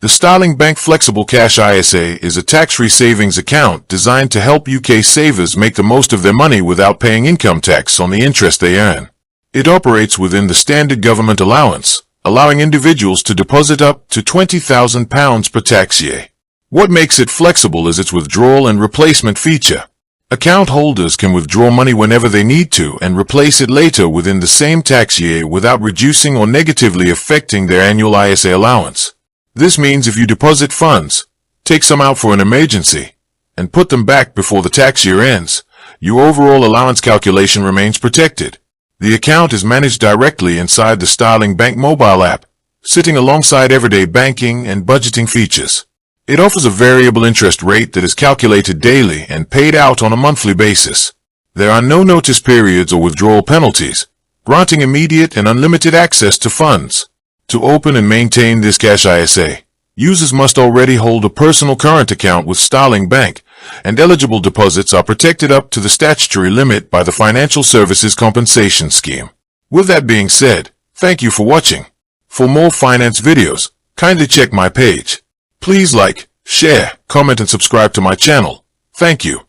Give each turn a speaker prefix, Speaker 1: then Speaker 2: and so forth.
Speaker 1: The Starling Bank Flexible Cash ISA is a tax-free savings account designed to help UK savers make the most of their money without paying income tax on the interest they earn. It operates within the standard government allowance, allowing individuals to deposit up to £20,000 per tax year. What makes it flexible is its withdrawal and replacement feature. Account holders can withdraw money whenever they need to and replace it later within the same tax year without reducing or negatively affecting their annual ISA allowance. This means if you deposit funds, take some out for an emergency, and put them back before the tax year ends, your overall allowance calculation remains protected. The account is managed directly inside the Starling Bank mobile app, sitting alongside everyday banking and budgeting features. It offers a variable interest rate that is calculated daily and paid out on a monthly basis. There are no notice periods or withdrawal penalties, granting immediate and unlimited access to funds. To open and maintain this cash ISA, users must already hold a personal current account with Starling Bank, and eligible deposits are protected up to the statutory limit by the Financial Services Compensation Scheme. With that being said, thank you for watching. For more finance videos, kindly check my page. Please like, share, comment and subscribe to my channel. Thank you.